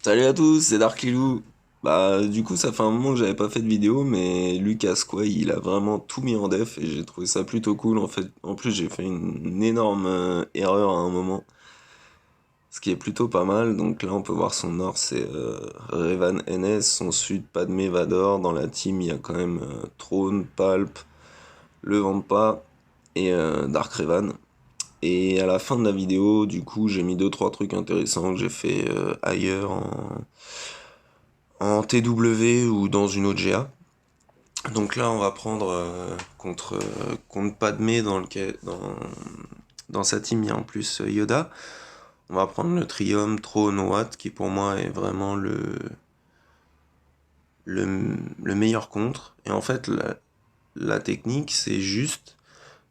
Salut à tous, c'est Dark Lilou. Bah, du coup, ça fait un moment que j'avais pas fait de vidéo, mais Lucas, quoi, il a vraiment tout mis en def et j'ai trouvé ça plutôt cool. En fait, en plus, j'ai fait une énorme erreur à un moment, ce qui est plutôt pas mal. Donc là, on peut voir son nord, c'est Revan NS, son sud, Padmé Vador. Dans la team, il y a quand même Throne, Palp, le Vampa et Dark Revan. Et à la fin de la vidéo, du coup, j'ai mis deux trois trucs intéressants que j'ai fait ailleurs en TW ou dans une autre GA. Donc là, on va prendre contre Padmé dans sa team, il y a en plus Yoda. On va prendre le Trium Throne Watt qui pour moi est vraiment le meilleur contre. Et en fait, la technique, c'est juste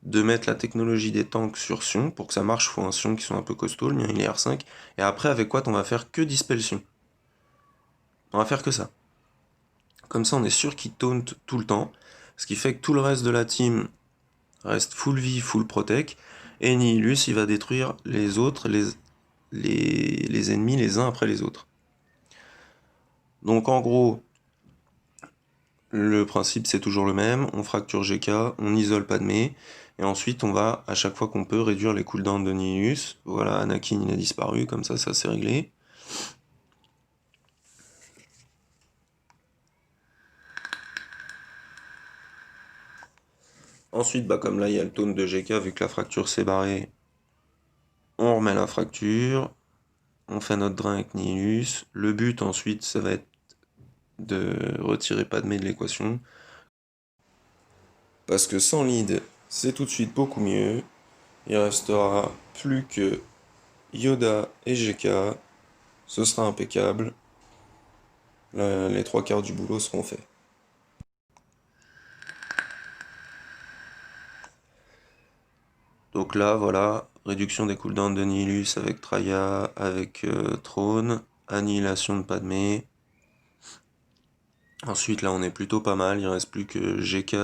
de mettre la technologie des tanks sur Sion pour que ça marche. Faut un Sion qui soit un peu costaud, le mien il est R5. Et après, avec Watt, on va faire que Dispel Sion. On va faire que ça. Comme ça, on est sûr qu'il taunt tout le temps. Ce qui fait que tout le reste de la team reste full vie, full protect. Et Nihilus, il va détruire les autres, les ennemis les uns après les autres. Donc en gros, le principe c'est toujours le même. On fracture GK, on isole Padmé. Et ensuite, on va, à chaque fois qu'on peut, réduire les cooldowns de Nihilus. Voilà, Anakin il a disparu, comme ça c'est réglé. Ensuite, bah, comme là il y a le taunt de GK, vu que la fracture s'est barrée, on remet la fracture. On fait notre drain avec Nihilus. Le but ensuite, ça va être de retirer Padmé de l'équation. Parce que sans lead, c'est tout de suite beaucoup mieux. Il restera plus que Yoda et GK. Ce sera impeccable. Les trois quarts du boulot seront faits. Donc là, voilà, réduction des cooldowns de Nihilus avec Traya, avec Throne, annihilation de Padmé. Ensuite, là, on est plutôt pas mal. Il reste plus que GK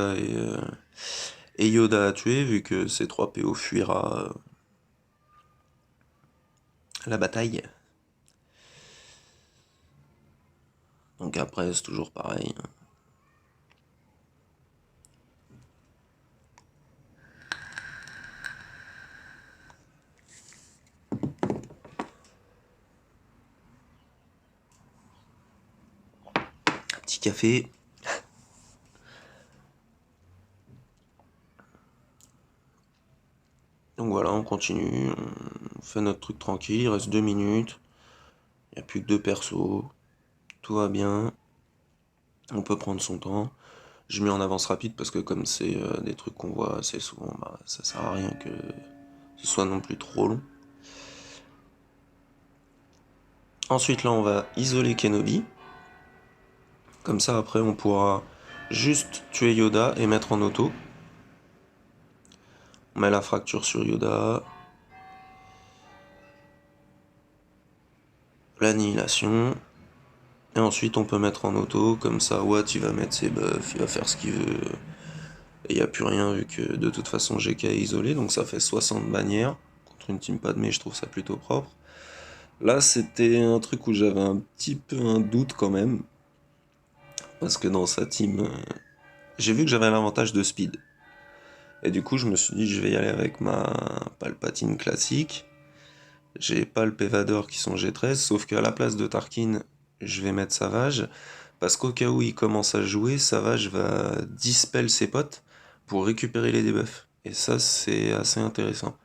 et Yoda à tuer, vu que ces 3 PO fuira la bataille. Donc après, c'est toujours pareil. Un petit café. Donc voilà, on continue. On fait notre truc tranquille. Il reste 2 minutes. Il n'y a plus que 2 persos. Tout va bien. On peut prendre son temps. Je mets en avance rapide parce que comme c'est des trucs qu'on voit assez souvent, bah, ça sert à rien que ce soit non plus trop long. Ensuite là on va isoler Kenobi. Comme ça après on pourra juste tuer Yoda et mettre en auto. On met la fracture sur Yoda. L'annihilation. Et ensuite on peut mettre en auto. Comme ça Watt il va mettre ses buffs, il va faire ce qu'il veut. Et il n'y a plus rien vu que de toute façon GK est isolé. Donc ça fait 60 bannières. Contre une team Padmé je trouve ça plutôt propre. Là, c'était un truc où j'avais un petit peu un doute quand même. Parce que dans sa team, j'ai vu que j'avais l'avantage de speed. Et du coup, je me suis dit, je vais y aller avec ma Palpatine classique. J'ai Palp et Vador qui sont G13, sauf qu'à la place de Tarkin, je vais mettre Savage. Parce qu'au cas où il commence à jouer, Savage va dispel ses potes pour récupérer les debuffs. Et ça, c'est assez intéressant.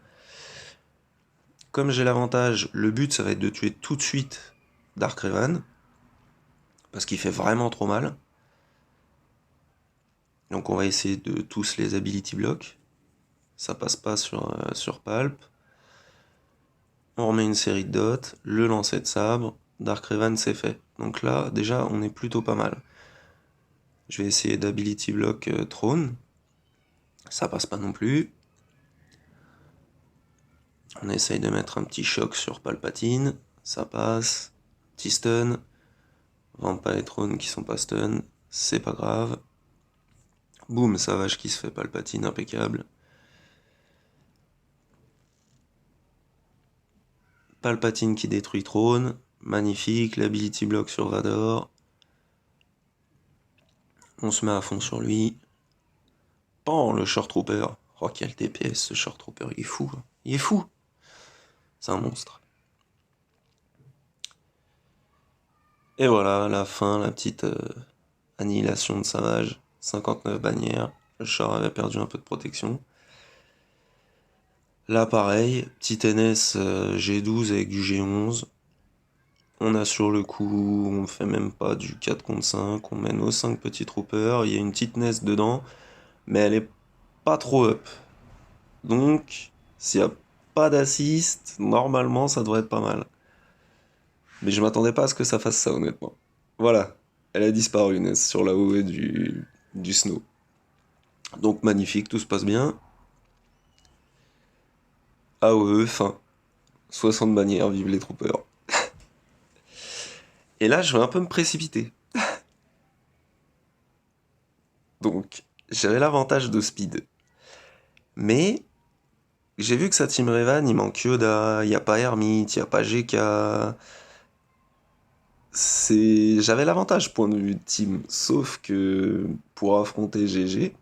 Comme j'ai l'avantage, le but, ça va être de tuer tout de suite Dark Revan. Parce qu'il fait vraiment trop mal. Donc on va essayer de tous les ability block. Ça passe pas sur Palp. On remet une série de dots, le lancer de sabre, Dark Revan c'est fait. Donc là déjà on est plutôt pas mal. Je vais essayer d'ability block Throne. Ça passe pas non plus. On essaye de mettre un petit choc sur Palpatine. Ça passe. Petit stun. Vampa et Throne qui sont pas stun. C'est pas grave. Boum, Savage qui se fait Palpatine, impeccable. Palpatine qui détruit Throne. Magnifique, l'ability block sur Vador. On se met à fond sur lui. Pan, le Short Trooper. Oh, quel DPS ce Short Trooper, il est fou. Il est fou. C'est un monstre. Et voilà, la fin, la petite annihilation de Savage. 59 bannières. Le char avait perdu un peu de protection. Là, pareil, petit NS G12 avec du G11. On assure le coup, on fait même pas du 4 contre 5. On met nos 5 petits troopers. Il y a une petite NS dedans, mais elle est pas trop up. Donc, s'il n'y a pas d'assist, normalement, ça devrait être pas mal. Mais je m'attendais pas à ce que ça fasse ça, honnêtement. Voilà, elle a disparu, Ness, sur la OE du snow. Donc magnifique, tout se passe bien. AOE, fin. 60 bannières, vive les troopers. Et là, je vais un peu me précipiter. Donc, j'avais l'avantage de speed. Mais, j'ai vu que sa team Revan, il manque Yoda, il n'y a pas Hermite, il n'y a pas GK. J'avais l'avantage point de vue de team. Sauf que, pour affronter GG,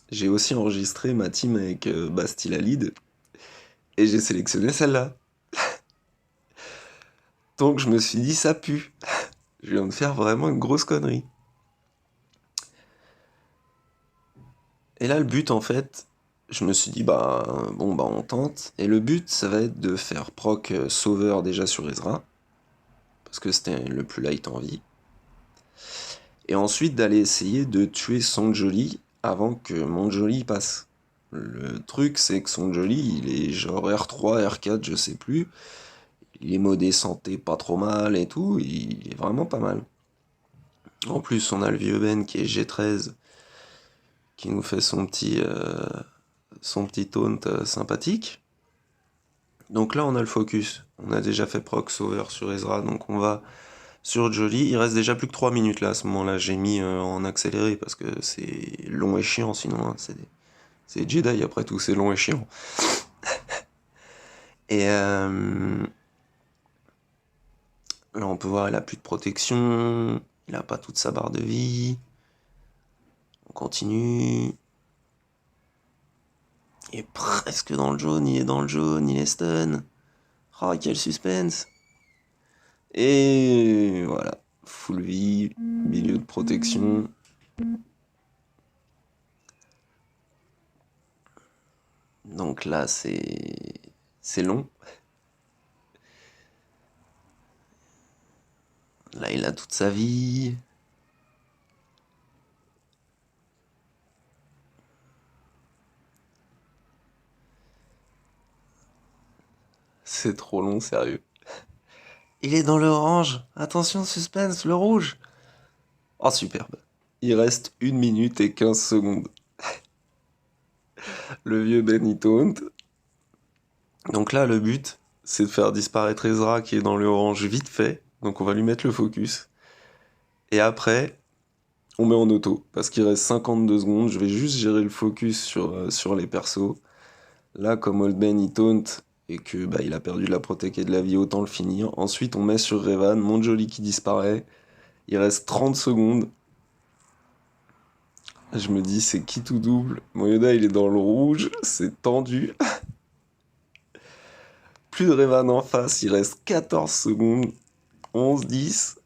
j'ai aussi enregistré ma team avec Bastila lead. Et j'ai sélectionné celle-là. Donc je me suis dit, ça pue. Je viens de faire vraiment une grosse connerie. Et là, le but, en fait, je me suis dit, bah, bon, bah, on tente. Et le but, ça va être de faire proc sauveur déjà sur Ezra. Parce que c'était le plus light en vie. Et ensuite, d'aller essayer de tuer Sanjoli avant que Monjoli passe. Le truc, c'est que Sanjoli, il est genre R3, R4, je sais plus. Il est modé santé pas trop mal et tout. Il est vraiment pas mal. En plus, on a le vieux Ben qui est G13, qui nous fait son petit taunt sympathique. Donc là, on a le focus. On a déjà fait proc sauveur sur Ezra, donc on va sur Jolly. Il reste déjà plus que 3 minutes là à ce moment-là. J'ai mis en accéléré parce que c'est long et chiant sinon. Hein. C'est Jedi après tout, c'est long et chiant. Et là, on peut voir, il a plus de protection. Il a pas toute sa barre de vie. On continue. Il est presque dans le jaune, il est dans le jaune, il est stun. Oh, quel suspense. Et voilà, full vie, milieu de protection. Donc là, c'est long. Là, il a toute sa vie. C'est trop long, sérieux. Il est dans le orange. Attention, suspense, le rouge. Oh, superbe. Il reste 1 minute et 15 secondes. Le vieux Benny taunt. Donc là, le but, c'est de faire disparaître Ezra qui est dans le orange vite fait. Donc on va lui mettre le focus. Et après, on met en auto. Parce qu'il reste 52 secondes. Je vais juste gérer le focus sur les persos. Là, comme Old Ben il taunt et que bah, il a perdu de la protec et de la vie, autant le finir. Ensuite, on met sur Revan, Monjoli qui disparaît. Il reste 30 secondes. Je me dis, c'est qui tout double? Mon Yoda, il est dans le rouge, c'est tendu. Plus de Revan en face, il reste 14 secondes. 11, 10.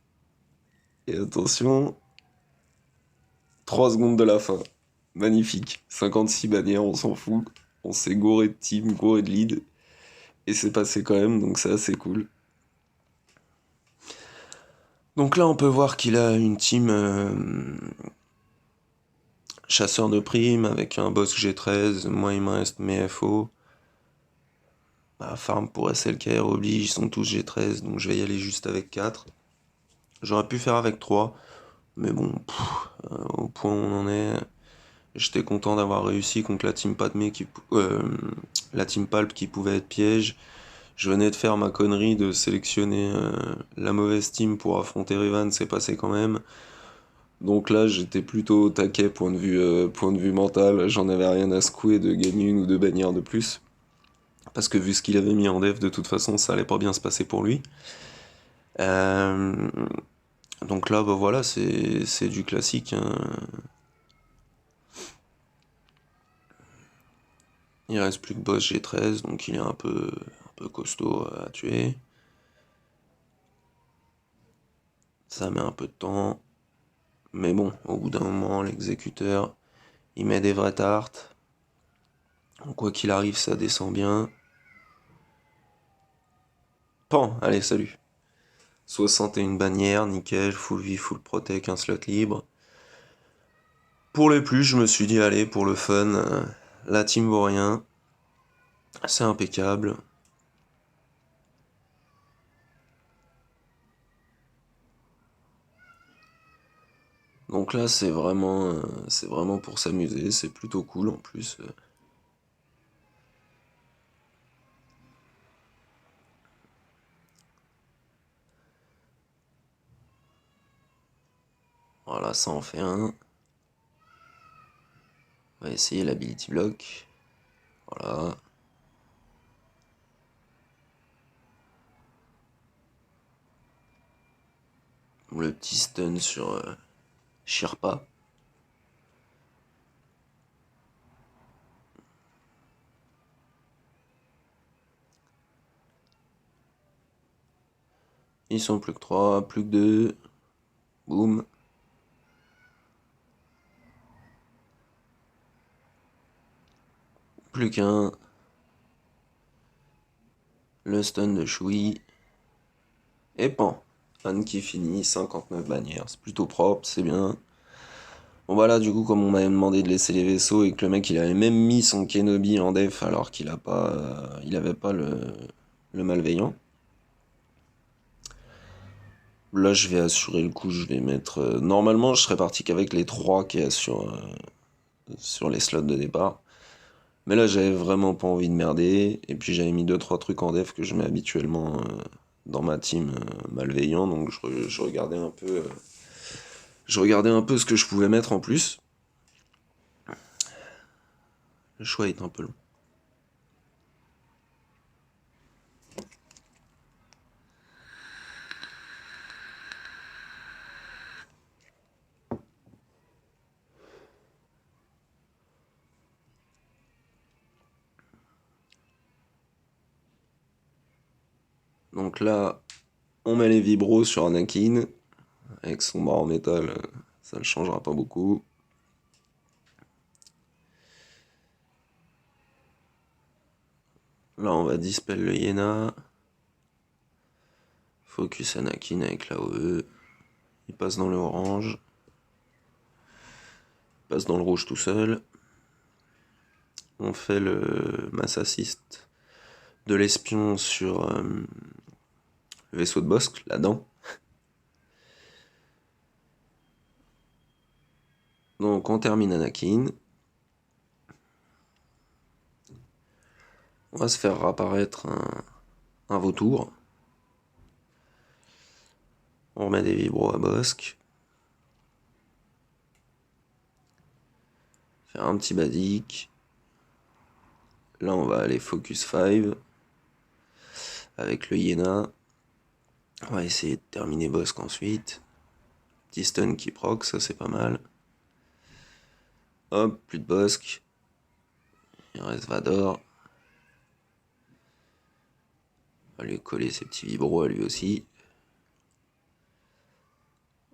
Et attention, 3 secondes de la fin. Magnifique. 56 bannières, on s'en fout. On s'est gouré de team, gouré de lead. Et c'est passé quand même, donc c'est assez cool. Donc là, on peut voir qu'il a une team chasseur de primes avec un boss G13. Moi, il me reste mes FO. Bah, farm pour SLKR oblige, ils sont tous G13, donc je vais y aller juste avec 4. J'aurais pu faire avec 3, mais bon, au point où on en est, j'étais content d'avoir réussi contre la team Padmé la team Palp qui pouvait être piège. Je venais de faire ma connerie de sélectionner la mauvaise team pour affronter Revan, c'est passé quand même. Donc là, j'étais plutôt au taquet point de vue mental. J'en avais rien à secouer de gagner une ou deux bannières de plus. Parce que vu ce qu'il avait mis en dev, de toute façon, ça allait pas bien se passer pour lui. Euh, donc là, bah voilà, c'est du classique, hein. Il reste plus que Boss G13, donc il est un peu costaud à tuer. Ça met un peu de temps. Mais bon, au bout d'un moment, l'exécuteur, il met des vrais tartes. Donc quoi qu'il arrive, ça descend bien. Pan, allez, salut. 61 bannières, nickel, full vie, full protect, un slot libre. Pour les plus, je me suis dit, allez, pour le fun, la team vaut rien. C'est impeccable. Donc là, c'est vraiment pour s'amuser, c'est plutôt cool en plus. Voilà, ça en fait un. On va essayer l'ability block. Voilà. Le petit stun sur Sherpa. Ils sont plus que 3, plus que 2. Boum. Plus qu'un. Le stun de Shui. Et pan. Anne qui finit, 59 bannières. C'est plutôt propre, c'est bien. Bon voilà, du coup, comme on m'avait demandé de laisser les vaisseaux et que le mec il avait même mis son Kenobi en def alors qu'il a pas, il avait pas le malveillant. Là, je vais assurer le coup, je vais mettre. Normalement, je serais parti qu'avec les 3 qu'il y a sur les slots de départ. Mais là, j'avais vraiment pas envie de merder. Et puis, j'avais mis deux trois trucs en def que je mets habituellement dans ma team malveillant. Donc, je regardais un peu. Je regardais un peu ce que je pouvais mettre en plus. Le choix est un peu long. Donc là, on met les vibros sur Anakin. Avec son bras en métal, ça ne changera pas beaucoup. Là, on va dispel le Yéna. Focus Anakin avec la OE. Il passe dans le orange. Il passe dans le rouge tout seul. On fait le mass assist de l'espion sur le vaisseau de Bossk, là-dedans. Donc on termine Anakin. On va se faire apparaître un vautour. On remet des vibros à Bossk. Faire un petit badique. Là on va aller focus 5 avec le Yéna. On va essayer de terminer Bossk ensuite. Petit stun qui proc, ça c'est pas mal. Hop, plus de Bossk. Il reste Vador. On va lui coller ses petits vibros à lui aussi.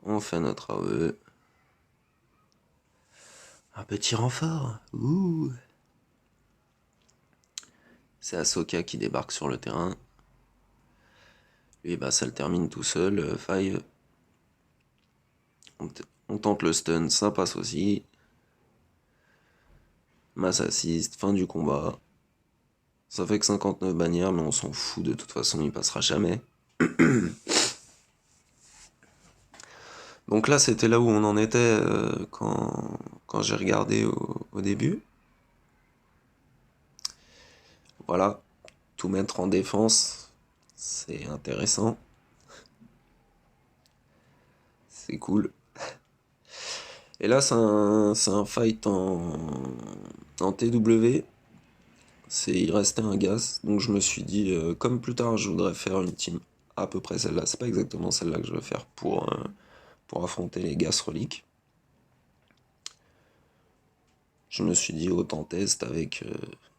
On fait notre AOE. Un petit renfort. Ouh. C'est Ahsoka qui débarque sur le terrain. Lui, bah, ça le termine tout seul. Five. On tente le stun, ça passe aussi. Mass assist, fin du combat. Ça fait que 59 bannières, mais on s'en fout, de toute façon, il passera jamais. Donc là, c'était là où on en était quand j'ai regardé au début. Voilà, tout mettre en défense, c'est intéressant. C'est cool. Et là, c'est un fight en TW. Il restait un gas, donc je me suis dit, comme plus tard je voudrais faire une team à peu près celle-là. C'est pas exactement celle-là que je veux faire pour affronter les Gas Reliques. Je me suis dit autant test avec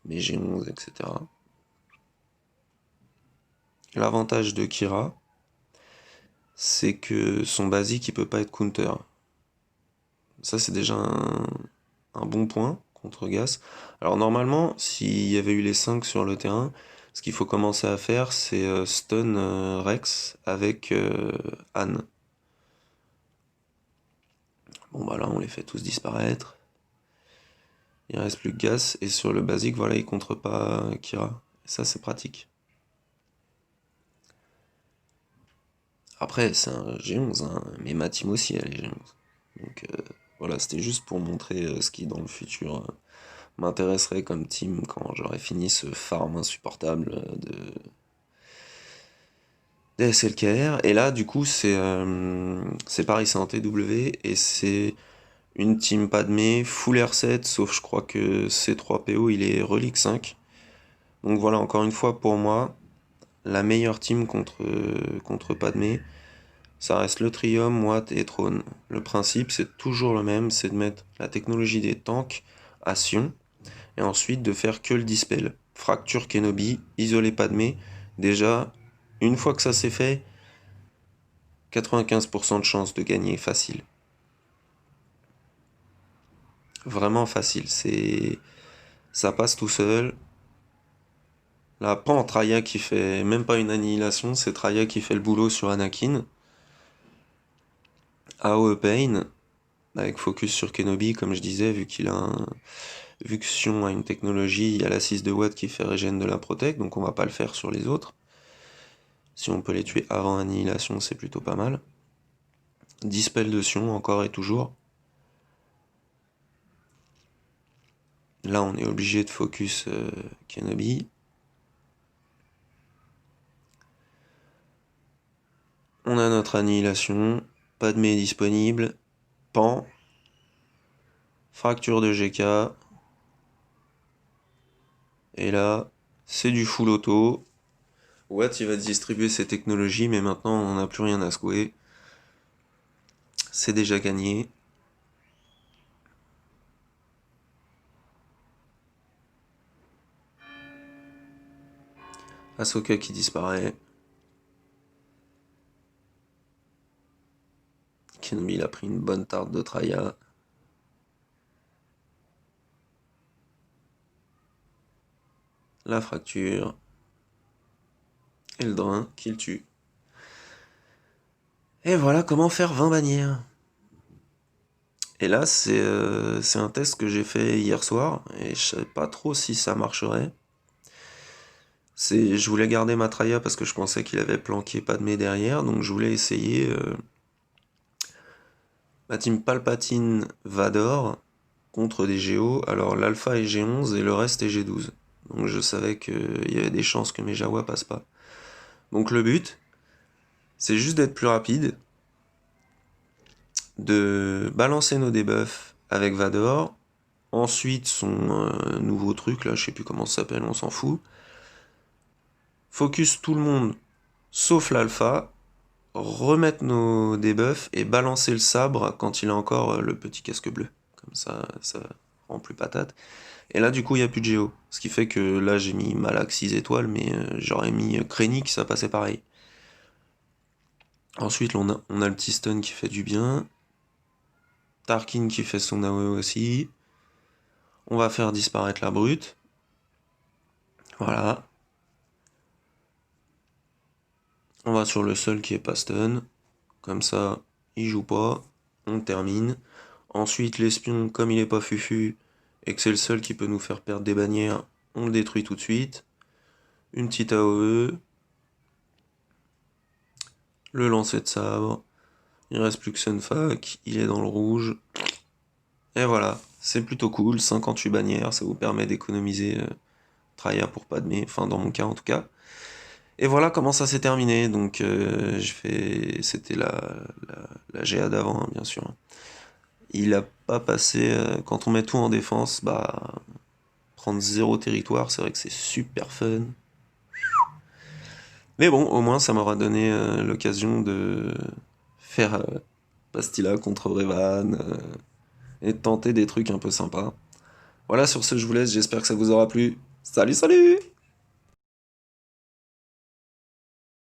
mes G11, etc. L'avantage de Kira, c'est que son basique il peut pas être counter. Ça c'est déjà un bon point contre Gas. Alors normalement, s'il y avait eu les 5 sur le terrain, ce qu'il faut commencer à faire, c'est stun Rex avec Anne. Bon bah là on les fait tous disparaître. Il reste plus que Gas, et sur le basique, voilà, il contre pas Kira. Et ça c'est pratique. Après, c'est un G11, hein, mais ma team aussi elle est G11. Donc voilà, c'était juste pour montrer ce qui dans le futur m'intéresserait comme team quand j'aurai fini ce farm insupportable de SLKR. Et là, du coup, c'est pareil, c'est en TW et c'est une team Padmé, full R7, sauf je crois que C3PO il est Relic 5. Donc voilà, encore une fois, pour moi, la meilleure team contre Padmé, ça reste le Trium, Watt et Trône. Le principe, c'est toujours le même, c'est de mettre la technologie des tanks à Sion, et ensuite de faire que le dispel. Fracture Kenobi, isoler Padmé. Déjà, une fois que ça c'est fait, 95% de chance de gagner facile. Vraiment facile. Ça passe tout seul. Là, pas en Traya qui fait même pas une annihilation, c'est Traya qui fait le boulot sur Anakin. AOE Pain, avec focus sur Kenobi, comme je disais, vu que Sion a une technologie, il y a l'assist de Watt qui fait régène de la protect, donc on va pas le faire sur les autres. Si on peut les tuer avant annihilation, c'est plutôt pas mal. Dispel de Sion, encore et toujours. Là, on est obligé de focus Kenobi. On a notre annihilation. Padmé est disponible. Pan. Fracture de GK. Et là, c'est du full auto. Watt, il va distribuer ses technologies, mais maintenant, on n'a plus rien à secouer. C'est déjà gagné. Ahsoka qui disparaît. Kenobi, il a pris une bonne tarte de Traya. La fracture. Et le drain qui le tue. Et voilà comment faire 20 bannières. Et là, c'est un test que j'ai fait hier soir, et je savais pas trop si ça marcherait. Je voulais garder ma Traya parce que je pensais qu'il avait planqué Padmé derrière, donc je voulais essayer ma team Palpatine Vador contre des Géos. Alors l'alpha est G11 et le reste est G12. Donc je savais qu'il y avait des chances que mes Jawa passent pas. Donc le but, c'est juste d'être plus rapide, de balancer nos debuffs avec Vador, ensuite son nouveau truc, là je sais plus comment ça s'appelle, on s'en fout. Focus tout le monde, sauf l'alpha, remettre nos debuffs et balancer le sabre quand il a encore le petit casque bleu. Comme ça rend plus patate. Et là, du coup, il n'y a plus de Géo. Ce qui fait que là, j'ai mis Malak 6 étoiles, mais j'aurais mis Krennic, ça passait pareil. Ensuite, on a le petit stun qui fait du bien. Tarkin qui fait son AOE aussi. On va faire disparaître la brute. Voilà. On va sur le seul qui est pas stun. Comme ça, il joue pas. On termine. Ensuite, l'espion, comme il est pas fufu, et que c'est le seul qui peut nous faire perdre des bannières, on le détruit tout de suite. Une petite AOE. Le lancer de sabre. Il reste plus que Sunfac, il est dans le rouge. Et voilà, c'est plutôt cool, 58 bannières, ça vous permet d'économiser Traya pour Padmé, enfin dans mon cas en tout cas. Et voilà comment ça s'est terminé, donc c'était la GA d'avant, hein, bien sûr. Il a pas passé, quand on met tout en défense, bah prendre zéro territoire, c'est vrai que c'est super fun. Mais bon, au moins ça m'aura donné l'occasion de faire Pastilla contre Revan et de tenter des trucs un peu sympas. Voilà, sur ce, je vous laisse, j'espère que ça vous aura plu. Salut, salut!